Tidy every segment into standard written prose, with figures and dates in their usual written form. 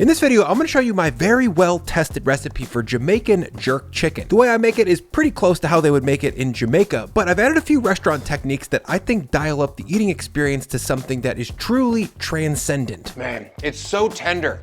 In this video, I'm going to show you my very well-tested recipe for Jamaican jerk chicken. The way I make it is pretty close to how they would make it in Jamaica, but I've added a few restaurant techniques that I think dial up the eating experience to something that is truly transcendent. Man, it's so tender.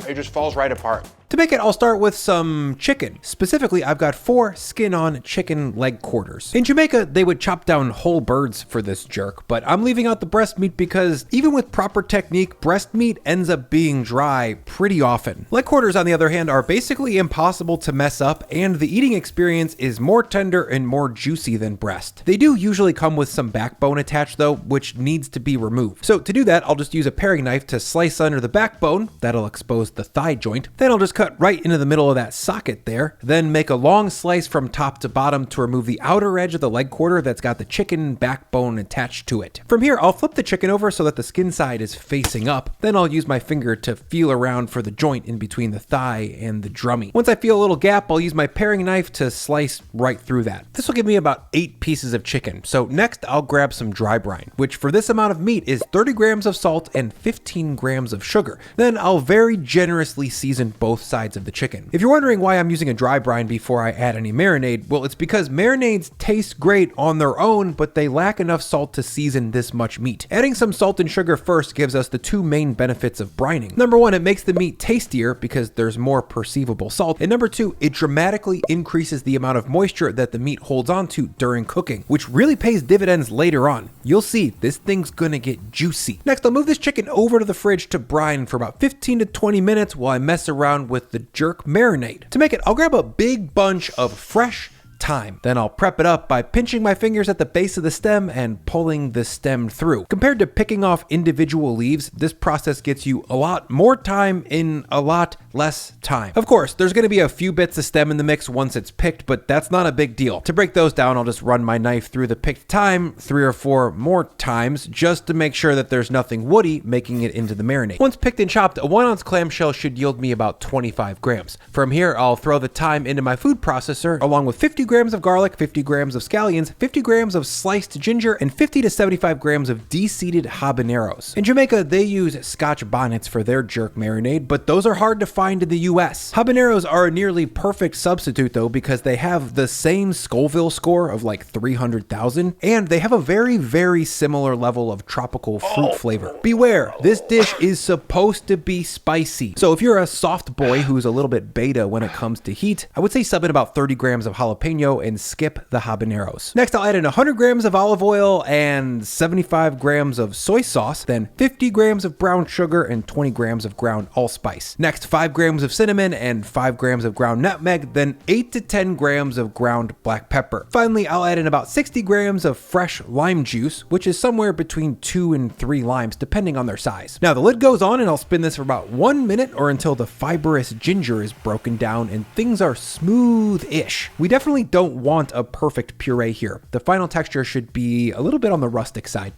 It just falls right apart. To make it, I'll start with some chicken. Specifically, I've got 4 skin-on chicken leg quarters. In Jamaica, they would chop down whole birds for this jerk, but I'm leaving out the breast meat because even with proper technique, breast meat ends up being dry pretty often. Leg quarters, on the other hand, are basically impossible to mess up, and the eating experience is more tender and more juicy than breast. They do usually come with some backbone attached though, which needs to be removed. So to do that, I'll just use a paring knife to slice under the backbone. That'll expose the thigh joint. Then I'll just cut right into the middle of that socket there, then make a long slice from top to bottom to remove the outer edge of the leg quarter that's got the chicken backbone attached to it. From here, I'll flip the chicken over so that the skin side is facing up. Then I'll use my finger to feel around for the joint in between the thigh and the drummy. Once I feel a little gap, I'll use my paring knife to slice right through that. This will give me about 8 pieces of chicken. So next, I'll grab some dry brine, which for this amount of meat is 30 grams of salt and 15 grams of sugar. Then I'll very generously season both sides of the chicken. If you're wondering why I'm using a dry brine before I add any marinade, well, it's because marinades taste great on their own, but they lack enough salt to season this much meat. Adding some salt and sugar first gives us the 2 main benefits of brining. Number 1, it makes the meat tastier because there's more perceivable salt. And number 2, it dramatically increases the amount of moisture that the meat holds onto during cooking, which really pays dividends later on. You'll see, this thing's gonna get juicy. Next, I'll move this chicken over to the fridge to brine for about 15 to 20 minutes while I mess around with the jerk marinade. To make it, I'll grab a big bunch of fresh thyme. Then I'll prep it up by pinching my fingers at the base of the stem and pulling the stem through. Compared to picking off individual leaves, this process gets you a lot more thyme in a lot less time. Of course, there's going to be a few bits of stem in the mix once it's picked, but that's not a big deal. To break those down, I'll just run my knife through the picked thyme 3 or 4 more times just to make sure that there's nothing woody making it into the marinade. Once picked and chopped, a 1 ounce clamshell should yield me about 25 grams. From here, I'll throw the thyme into my food processor along with 50 grams of garlic, 50 grams of scallions, 50 grams of sliced ginger, and 50 to 75 grams of deseeded habaneros. In Jamaica, they use Scotch bonnets for their jerk marinade, but those are hard to find in the US. Habaneros are a nearly perfect substitute though because they have the same Scoville score of like 300,000, and they have a very, very similar level of tropical fruit flavor. Beware, this dish is supposed to be spicy. So if you're a soft boy who's a little bit beta when it comes to heat, I would say sub in about 30 grams of jalapeno and skip the habaneros. Next, I'll add in 100 grams of olive oil and 75 grams of soy sauce, then 50 grams of brown sugar and 20 grams of ground allspice. Next, 5 grams of cinnamon and 5 grams of ground nutmeg, then 8 to 10 grams of ground black pepper. Finally, I'll add in about 60 grams of fresh lime juice, which is somewhere between 2 and 3 limes, depending on their size. Now, the lid goes on and I'll spin this for about 1 minute or until the fibrous ginger is broken down and things are smooth-ish. We definitely don't want a perfect puree here. The final texture should be a little bit on the rustic side.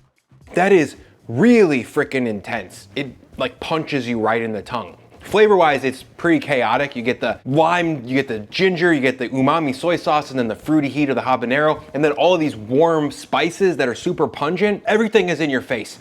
That is really freaking intense. It like punches you right in the tongue. Flavor-wise, it's pretty chaotic. You get the lime, you get the ginger, you get the umami soy sauce, and then the fruity heat of the habanero, and then all of these warm spices that are super pungent. Everything is in your face.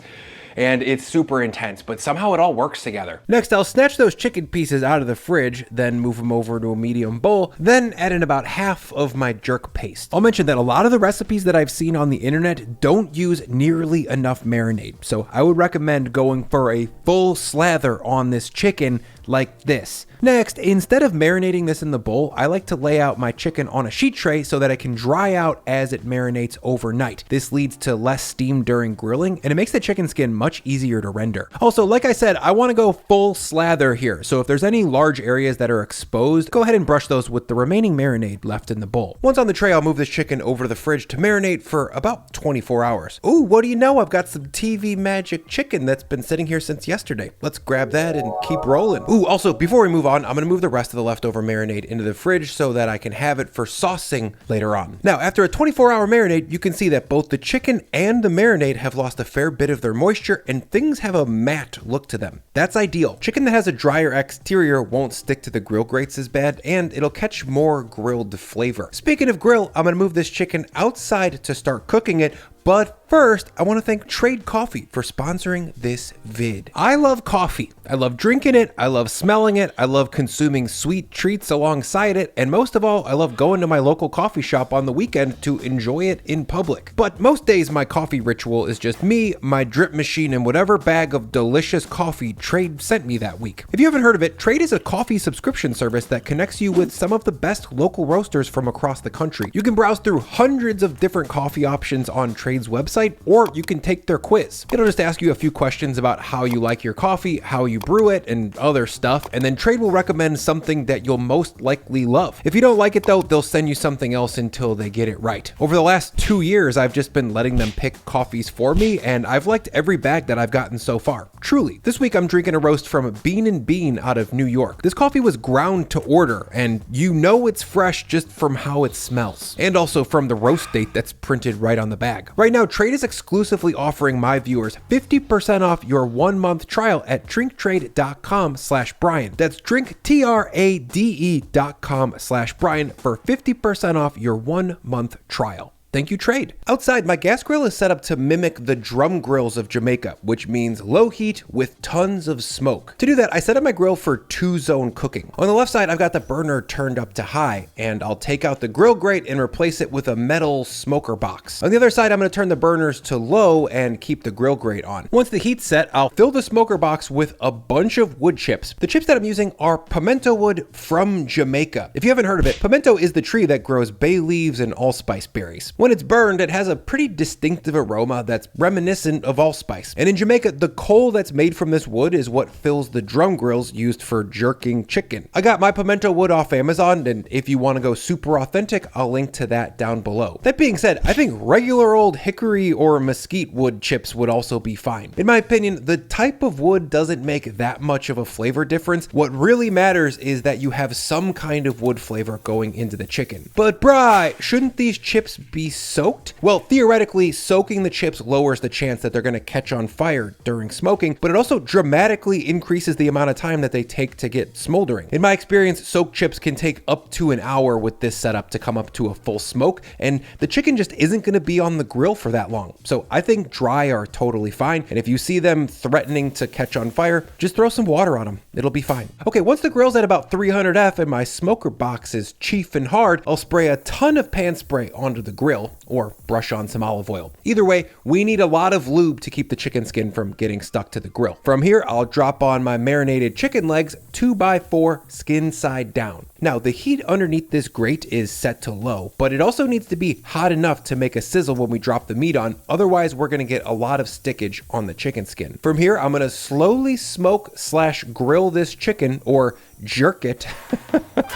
And it's super intense, but somehow it all works together. Next, I'll snatch those chicken pieces out of the fridge, then move them over to a medium bowl, then add in about half of my jerk paste. I'll mention that a lot of the recipes that I've seen on the internet don't use nearly enough marinade, so I would recommend going for a full slather on this chicken like this. Next, instead of marinating this in the bowl, I like to lay out my chicken on a sheet tray so that it can dry out as it marinates overnight. This leads to less steam during grilling, and it makes the chicken skin much easier to render. Also, like I said, I want to go full slather here, so if there's any large areas that are exposed, go ahead and brush those with the remaining marinade left in the bowl. Once on the tray, I'll move this chicken over to the fridge to marinate for about 24 hours. Ooh, what do you know? I've got some TV magic chicken that's been sitting here since yesterday. Let's grab that and keep rolling. Ooh, also, before we move on, I'm gonna move the rest of the leftover marinade into the fridge so that I can have it for saucing later on. Now, after a 24-hour marinade, you can see that both the chicken and the marinade have lost a fair bit of their moisture and things have a matte look to them. That's ideal. Chicken that has a drier exterior won't stick to the grill grates as bad, and it'll catch more grilled flavor. Speaking of grill, I'm gonna move this chicken outside to start cooking it, But first, I want to thank Trade Coffee for sponsoring this vid. I love coffee. I love drinking it. I love smelling it. I love consuming sweet treats alongside it. And most of all, I love going to my local coffee shop on the weekend to enjoy it in public. But most days, my coffee ritual is just me, my drip machine, and whatever bag of delicious coffee Trade sent me that week. If you haven't heard of it, Trade is a coffee subscription service that connects you with some of the best local roasters from across the country. You can browse through hundreds of different coffee options on Trade's website, or you can take their quiz. It'll just ask you a few questions about how you like your coffee, how you brew it, and other stuff, and then Trade will recommend something that you'll most likely love. If you don't like it though, they'll send you something else until they get it right. Over the last 2 years, I've just been letting them pick coffees for me, and I've liked every bag that I've gotten so far. Truly. This week I'm drinking a roast from Bean and Bean out of New York. This coffee was ground to order, and you know it's fresh just from how it smells, and also from the roast date that's printed right on the bag. Right now, Trade is exclusively offering my viewers 50% off your 1-month trial at drinktrade.com/Brian. That's drinktrade.com/Brian for 50% off your 1-month trial. Thank you, Trade. Outside, my gas grill is set up to mimic the drum grills of Jamaica, which means low heat with tons of smoke. To do that, I set up my grill for 2-zone cooking. On the left side, I've got the burner turned up to high, and I'll take out the grill grate and replace it with a metal smoker box. On the other side, I'm going to turn the burners to low and keep the grill grate on. Once the heat's set, I'll fill the smoker box with a bunch of wood chips. The chips that I'm using are pimento wood from Jamaica. If you haven't heard of it, pimento is the tree that grows bay leaves and allspice berries. When it's burned, it has a pretty distinctive aroma that's reminiscent of allspice. And in Jamaica, the coal that's made from this wood is what fills the drum grills used for jerking chicken. I got my pimento wood off Amazon, and if you want to go super authentic, I'll link to that down below. That being said, I think regular old hickory or mesquite wood chips would also be fine. In my opinion, the type of wood doesn't make that much of a flavor difference. What really matters is that you have some kind of wood flavor going into the chicken. But Bri, shouldn't these chips be soaked? Well, theoretically, soaking the chips lowers the chance that they're going to catch on fire during smoking, but it also dramatically increases the amount of time that they take to get smoldering. In my experience, soaked chips can take up to an hour with this setup to come up to a full smoke, and the chicken just isn't going to be on the grill for that long. So I think dry are totally fine, and if you see them threatening to catch on fire, just throw some water on them. It'll be fine. Okay, once the grill's at about 300 F and my smoker box is chief and hard, I'll spray a ton of pan spray onto the grill, or brush on some olive oil. Either way, we need a lot of lube to keep the chicken skin from getting stuck to the grill. From here, I'll drop on my marinated chicken legs 2x4 skin side down. Now, the heat underneath this grate is set to low, but it also needs to be hot enough to make a sizzle when we drop the meat on. Otherwise, we're going to get a lot of stickage on the chicken skin. From here, I'm going to slowly smoke/grill this chicken, or jerk it.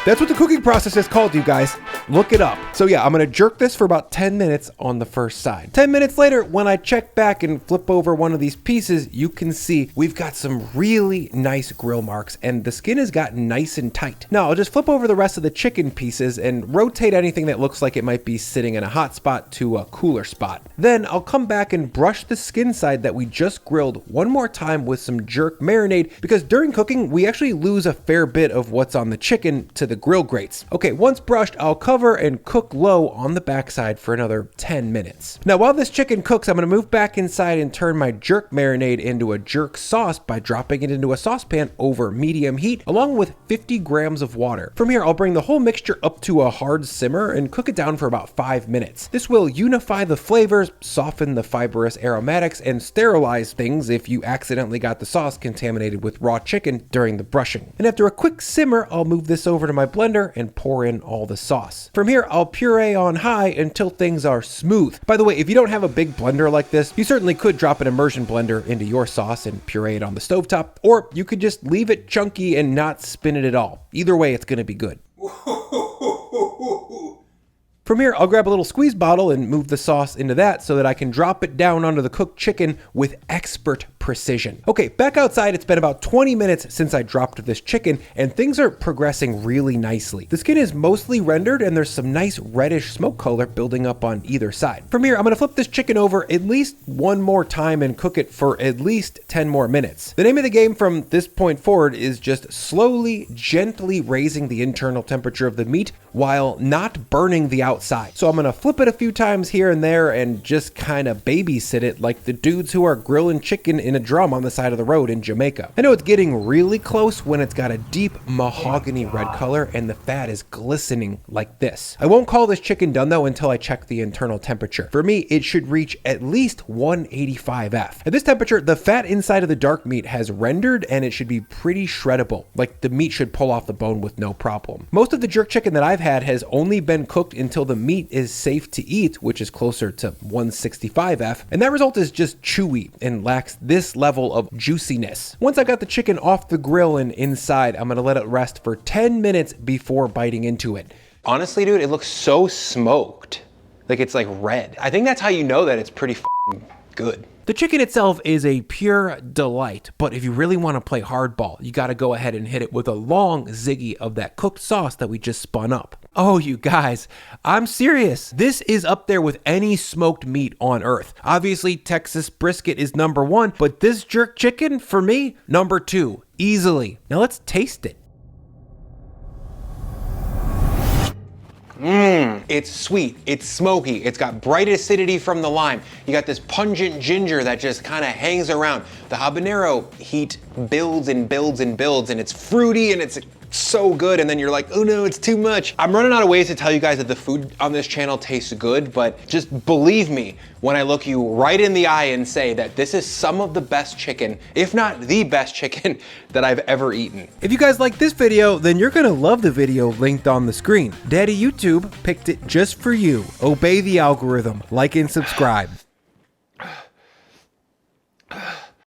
That's what the cooking process is called, you guys. Look it up. So yeah, I'm gonna jerk this for about 10 minutes on the first side. 10 minutes later, when I check back and flip over one of these pieces, you can see we've got some really nice grill marks, and the skin has gotten nice and tight. Now I'll just flip over the rest of the chicken pieces and rotate anything that looks like it might be sitting in a hot spot to a cooler spot. Then I'll come back and brush the skin side that we just grilled one more time with some jerk marinade, because during cooking, we actually lose a fair bit of what's on the chicken to the grill grates. Okay, once brushed, I'll cover and cook low on the backside for another 10 minutes. Now, while this chicken cooks, I'm gonna move back inside and turn my jerk marinade into a jerk sauce by dropping it into a saucepan over medium heat, along with 50 grams of water. From here, I'll bring the whole mixture up to a hard simmer and cook it down for about 5 minutes. This will unify the flavors, soften the fibrous aromatics, and sterilize things if you accidentally got the sauce contaminated with raw chicken during the brushing. And after a quick simmer, I'll move this over to my blender and pour in all the sauce. From here, I'll puree on high until things are smooth. By the way, if you don't have a big blender like this, you certainly could drop an immersion blender into your sauce and puree it on the stovetop, or you could just leave it chunky and not spin it at all. Either way, it's gonna be good. From here, I'll grab a little squeeze bottle and move the sauce into that so that I can drop it down onto the cooked chicken with expert precision. Okay, back outside, it's been about 20 minutes since I dropped this chicken, and things are progressing really nicely. The skin is mostly rendered, and there's some nice reddish smoke color building up on either side. From here, I'm gonna flip this chicken over at least one more time and cook it for at least 10 more minutes. The name of the game from this point forward is just slowly, gently raising the internal temperature of the meat while not burning the outside. So I'm gonna flip it a few times here and there and just kind of babysit it like the dudes who are grilling chicken in a drum on the side of the road in Jamaica. I know it's getting really close when it's got a deep mahogany red color and the fat is glistening like this. I won't call this chicken done though until I check the internal temperature. For me, it should reach at least 185F. At this temperature, the fat inside of the dark meat has rendered and it should be pretty shreddable. Like the meat should pull off the bone with no problem. Most of the jerk chicken that I've had has only been cooked until the meat is safe to eat, which is closer to 165F, and that result is just chewy and lacks this level of juiciness. Once I got the chicken off the grill and inside, I'm gonna let it rest for 10 minutes before biting into it. Honestly, dude, it looks so smoked. Like it's like red. I think that's how you know that it's pretty good. The chicken itself is a pure delight, but if you really want to play hardball, you got to go ahead and hit it with a long ziggy of that cooked sauce that we just spun up. Oh, you guys, I'm serious. This is up there with any smoked meat on earth. Obviously, Texas brisket is number one, but this jerk chicken, for me, number two, easily. Now let's taste it. It's sweet, it's smoky, it's got bright acidity from the lime. You got this pungent ginger that just kind of hangs around. The habanero heat builds and builds and builds, and it's fruity and it's so good, and then you're like, oh no, it's too much. I'm running out of ways to tell you guys that the food on this channel tastes good, but just believe me when I look you right in the eye and say that this is some of the best chicken, if not the best chicken that I've ever eaten. If you guys like this video, then you're gonna love the video linked on the screen. Daddy YouTube picked it just for you. Obey the algorithm, like and subscribe.